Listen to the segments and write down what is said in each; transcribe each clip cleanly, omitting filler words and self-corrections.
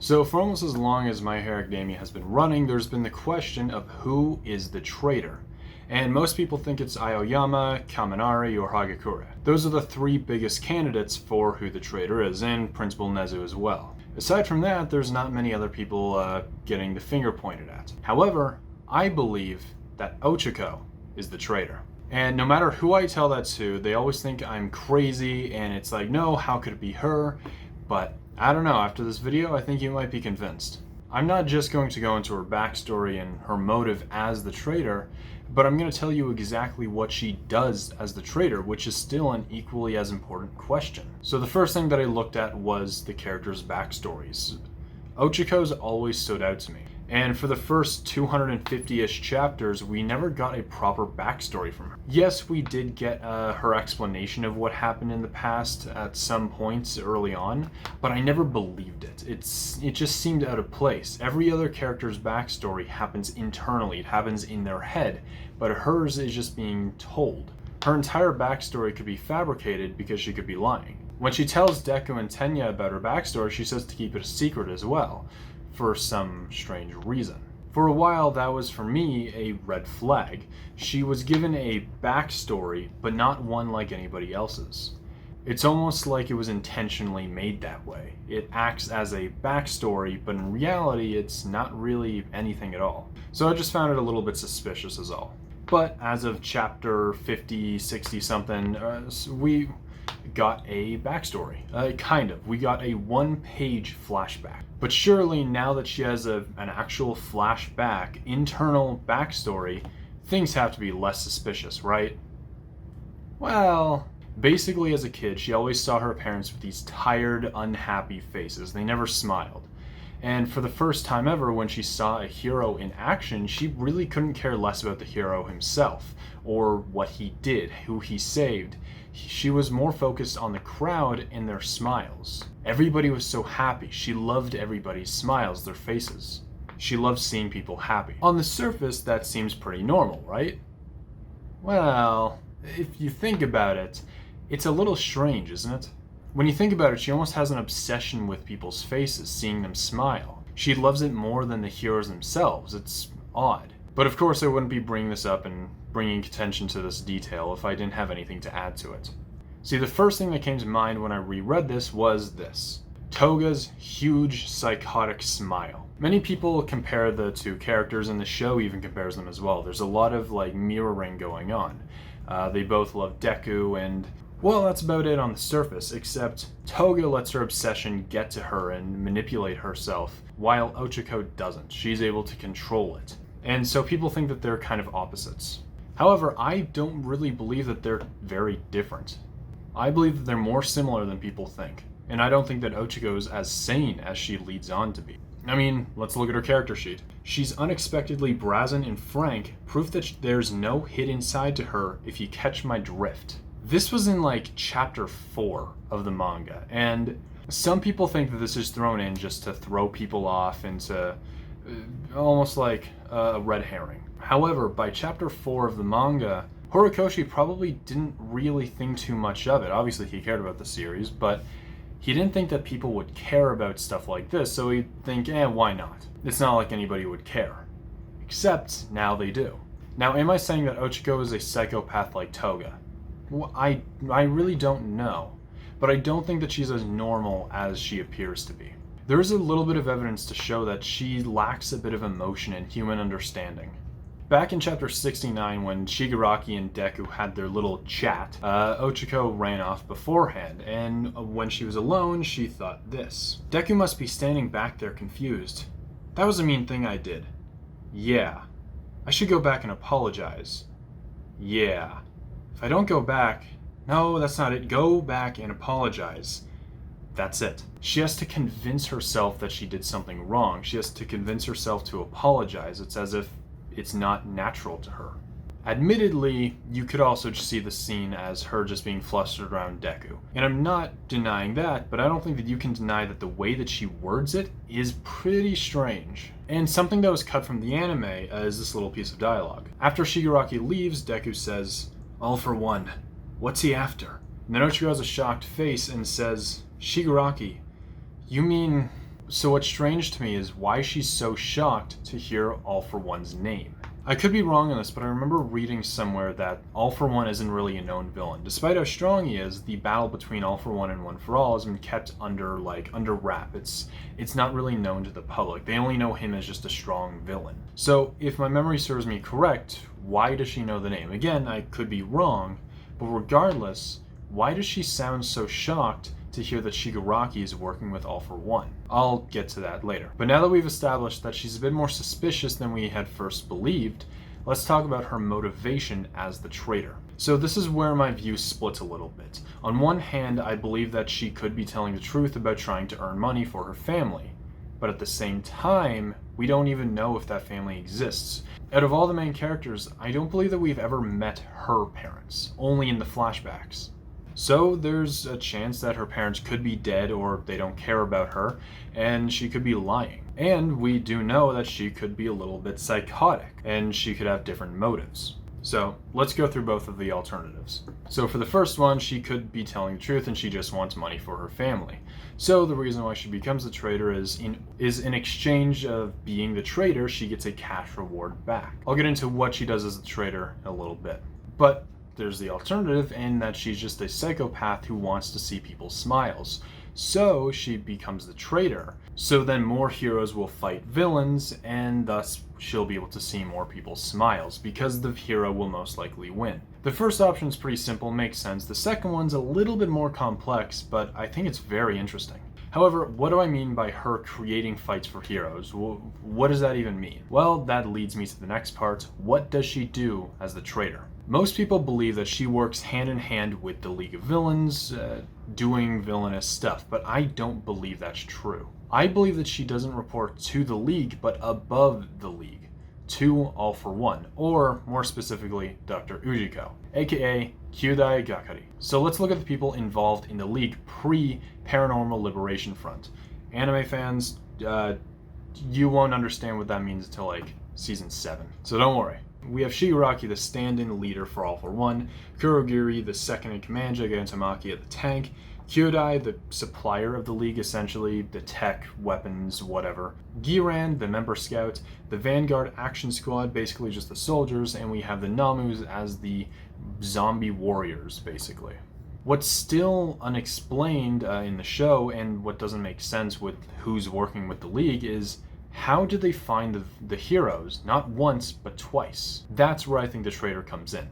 So for almost as long as My Hero Academia has been running, there's been the question of who is the traitor. And most people think it's Aoyama, Kaminari, or Hagakure. Those are the three biggest candidates for who the traitor is, and Principal Nezu as well. Aside from that, there's not many other people getting the finger pointed at. However, I believe that Ochako is the traitor. And no matter who I tell that to, they always think I'm crazy, and it's like, no, how could it be her? But I don't know, after this video, I think you might be convinced. I'm not just going to go into her backstory and her motive as the traitor, but I'm going to tell you exactly what she does as the traitor, which is still an equally as important question. So the first thing that I looked at was the characters' backstories. Ochako's always stood out to me. And for the first 250-ish chapters, we never got a proper backstory from her. Yes, we did get her explanation of what happened in the past at some points early on, but I never believed it. It just seemed out of place. Every other character's backstory happens internally, it happens in their head, but hers is just being told. Her entire backstory could be fabricated because she could be lying. When she tells Deku and Tenya about her backstory, she says to keep it a secret as well, for some strange reason. For a while, that was for me a red flag. She was given a backstory, but not one like anybody else's. It's almost like it was intentionally made that way. It acts as a backstory, but in reality, it's not really anything at all. So I just found it a little bit suspicious is all. But as of chapter 50, 60 something, we got a backstory. We got a one-page flashback. But surely now that she has an actual flashback, internal backstory, things have to be less suspicious, right? Well, basically as a kid, she always saw her parents with these tired, unhappy faces. They never smiled. And for the first time ever, when she saw a hero in action, she really couldn't care less about the hero himself, or what he did, who he saved. She was more focused on the crowd and their smiles. Everybody was so happy. She loved everybody's smiles, their faces. She loved seeing people happy. On the surface, that seems pretty normal, right? Well, if you think about it, it's a little strange, isn't it? When you think about it, she almost has an obsession with people's faces, seeing them smile. She loves it more than the heroes themselves. It's odd. But of course I wouldn't be bringing this up and bringing attention to this detail if I didn't have anything to add to it. See, the first thing that came to mind when I reread this was this. Toga's huge psychotic smile. Many people compare the two characters, and the show even compares them as well. There's a lot of mirroring going on. They both love Deku, and well, that's about it on the surface, except Toga lets her obsession get to her and manipulate herself, while Ochako doesn't. She's able to control it. And so people think that they're kind of opposites. However, I don't really believe that they're very different. I believe that they're more similar than people think, and I don't think that Ochako is as sane as she leads on to be. I mean, let's look at her character sheet. She's unexpectedly brazen and frank, proof that there's no hidden side to her if you catch my drift. This was in chapter 4 of the manga, and some people think that this is thrown in just to throw people off into almost like a red herring. However, by chapter 4 of the manga, Horikoshi probably didn't really think too much of it. Obviously he cared about the series, but he didn't think that people would care about stuff like this, so he'd think, why not? It's not like anybody would care. Except now they do. Now, am I saying that Ochako is a psychopath like Toga? Well, I really don't know, but I don't think that she's as normal as she appears to be. There is a little bit of evidence to show that she lacks a bit of emotion and human understanding. Back in chapter 69, when Shigaraki and Deku had their little chat, Ochako ran off beforehand, and when she was alone, she thought this. Deku must be standing back there confused. That was a mean thing I did. Yeah. I should go back and apologize. Yeah. If I don't go back... No, that's not it. Go back and apologize. That's it. She has to convince herself that she did something wrong. She has to convince herself to apologize. It's as if it's not natural to her. Admittedly, you could also just see the scene as her just being flustered around Deku. And I'm not denying that, but I don't think that you can deny that the way that she words it is pretty strange. And something that was cut from the anime is this little piece of dialogue. After Shigaraki leaves, Deku says, "All for one. What's he after?" And then Ochako has a shocked face and says, "Shigaraki, you mean..." So what's strange to me is why she's so shocked to hear All For One's name. I could be wrong on this, but I remember reading somewhere that All For One isn't really a known villain. Despite how strong he is, the battle between All For One and One For All has been kept under wrap. It's not really known to the public. They only know him as just a strong villain. So if my memory serves me correct, why does she know the name? Again, I could be wrong, but regardless, why does she sound so shocked to hear that Shigaraki is working with All For One? I'll get to that later. But now that we've established that she's a bit more suspicious than we had first believed, let's talk about her motivation as the traitor. So this is where my view splits a little bit. On one hand, I believe that she could be telling the truth about trying to earn money for her family. But at the same time, we don't even know if that family exists. Out of all the main characters, I don't believe that we've ever met her parents, only in the flashbacks. So there's a chance that her parents could be dead or they don't care about her, and she could be lying. And we do know that she could be a little bit psychotic, and she could have different motives. So let's go through both of the alternatives. So for the first one, she could be telling the truth and she just wants money for her family. So the reason why she becomes the traitor is in exchange of being the traitor, she gets a cash reward back. I'll get into what she does as a traitor in a little bit. But there's the alternative in that she's just a psychopath who wants to see people's smiles. So she becomes the traitor. So then more heroes will fight villains, and thus she'll be able to see more people's smiles, because the hero will most likely win. The first option is pretty simple, makes sense. The second one's a little bit more complex, but I think it's very interesting. However, what do I mean by her creating fights for heroes? What does that even mean? Well, that leads me to the next part. What does she do as the traitor? Most people believe that she works hand in hand with the League of Villains, doing villainous stuff, but I don't believe that's true. I believe that she doesn't report to the League, but above the League, to All For One, or more specifically, Dr. Ochako, aka Kyūdai Gakari. So let's look at the people involved in the League pre-Paranormal Liberation Front. Anime fans, you won't understand what that means until season 7, so don't worry. We have Shigaraki, the stand-in leader for All For One, Kurogiri, the second-in-command, Gigantomaki at the tank, Kyūdai, the supplier of the League, essentially, the tech, weapons, whatever, Giran, the member scout, the Vanguard Action Squad, basically just the soldiers, and we have the Namus as the zombie warriors, basically. What's still unexplained in the show, and what doesn't make sense with who's working with the League, is how did they find the heroes, not once, but twice? That's where I think the traitor comes in.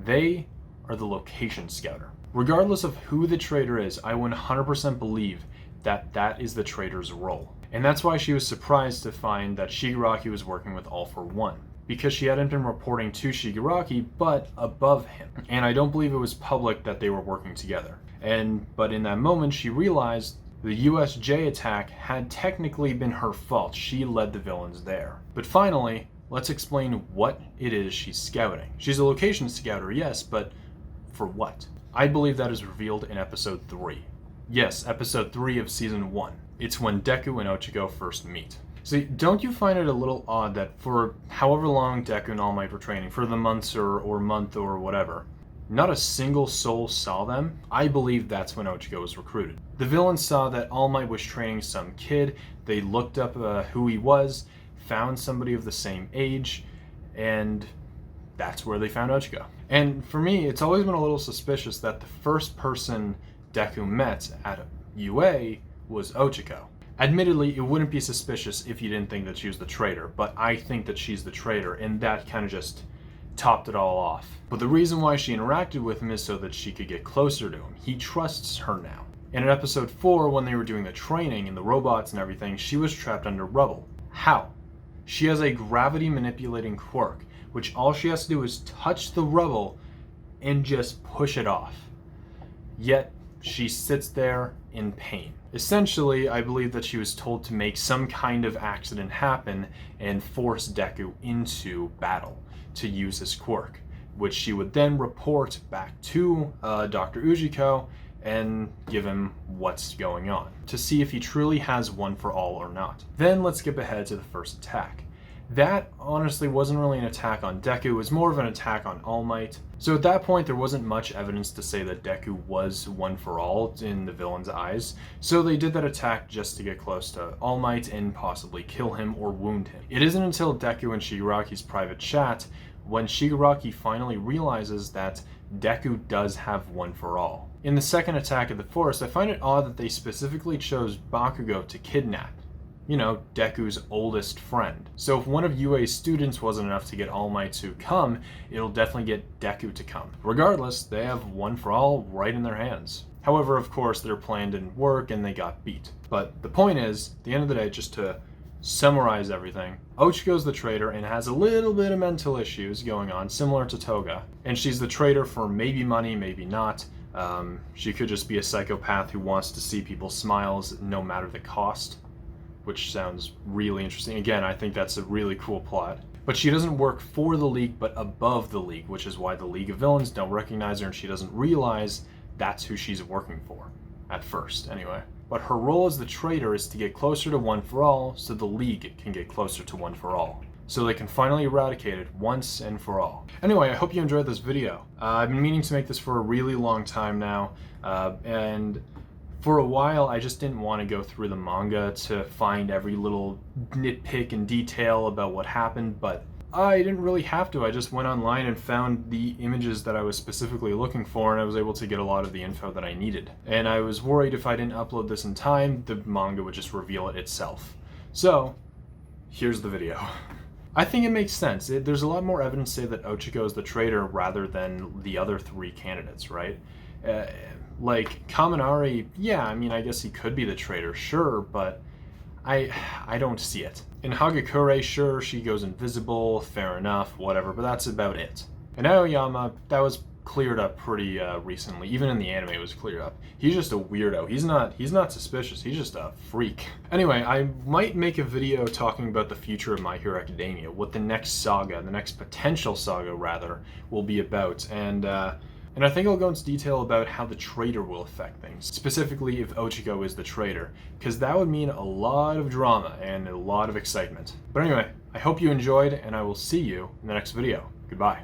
They are the location scouter. Regardless of who the traitor is, I 100% believe that that is the traitor's role. And that's why she was surprised to find that Shigaraki was working with All For One, because she hadn't been reporting to Shigaraki, but above him. And I don't believe it was public that they were working together. But in that moment, she realized the USJ attack had technically been her fault. She led the villains there. But finally, let's explain what it is she's scouting. She's a location scouter, yes, but for what? I believe that is revealed in episode 3. Yes, episode 3 of season 1. It's when Deku and Ochako first meet. See, don't you find it a little odd that for however long Deku and All Might were training, for the months or month or whatever, not a single soul saw them? I believe that's when Ochako was recruited. The villains saw that All Might was training some kid, they looked up who he was, found somebody of the same age, and that's where they found Ochako. And for me, it's always been a little suspicious that the first person Deku met at UA was Ochako. Admittedly, it wouldn't be suspicious if you didn't think that she was the traitor, but I think that she's the traitor, and that kind of just topped it all off. But the reason why she interacted with him is so that she could get closer to him. He trusts her now. And in episode 4, when they were doing the training and the robots and everything, she was trapped under rubble. How? She has a gravity manipulating quirk, which all she has to do is touch the rubble and just push it off. Yet, she sits there in pain. Essentially, I believe that she was told to make some kind of accident happen and force Deku into battle to use his quirk, which she would then report back to Dr. Ochako and give him what's going on, to see if he truly has one for all or not. Then let's skip ahead to the first attack. that honestly wasn't really an attack on Deku, it was more of an attack on All Might. So at that point, there wasn't much evidence to say that Deku was one for all in the villain's eyes, so they did that attack just to get close to All Might and possibly kill him or wound him. It isn't until Deku and Shigaraki's private chat when Shigaraki finally realizes that Deku does have one for all. In the second attack of the forest, I find it odd that they specifically chose Bakugo to kidnap. You know, Deku's oldest friend. So if one of UA's students wasn't enough to get All Might to come, it'll definitely get Deku to come. Regardless, they have one for all right in their hands. However, of course, their plan didn't work and they got beat. But the point is, at the end of the day, just to summarize everything, Ochiko's the traitor and has a little bit of mental issues going on, similar to Toga. And she's the traitor for maybe money, maybe not. She could just be a psychopath who wants to see people's smiles no matter the cost, which sounds really interesting. Again, I think that's a really cool plot. But she doesn't work for the League, but above the League, which is why the League of Villains don't recognize her and she doesn't realize that's who she's working for. At first, anyway. But her role as the traitor is to get closer to One for All, so the League can get closer to One for All. So they can finally eradicate it once and for all. Anyway, I hope you enjoyed this video. I've been meaning to make this for a really long time now, and for a while, I just didn't want to go through the manga to find every little nitpick and detail about what happened, but I didn't really have to. I just went online and found the images that I was specifically looking for, and I was able to get a lot of the info that I needed. And I was worried if I didn't upload this in time, the manga would just reveal it itself. So, here's the video. I think it makes sense. There's a lot more evidence to say that Ochako is the traitor rather than the other three candidates, right? Like, Kaminari, yeah, I mean, I guess he could be the traitor, sure, but I don't see it. In Hagakure, sure, she goes invisible, fair enough, whatever, but that's about it. In Aoyama, that was cleared up pretty recently. Even in the anime, it was cleared up. He's just a weirdo. He's not suspicious. He's just a freak. Anyway, I might make a video talking about the future of My Hero Academia, what the next saga, the next potential saga rather, will be about, and I think I'll go into detail about how the traitor will affect things, specifically if Ochako is the traitor, because that would mean a lot of drama and a lot of excitement. But anyway, I hope you enjoyed, and I will see you in the next video. Goodbye.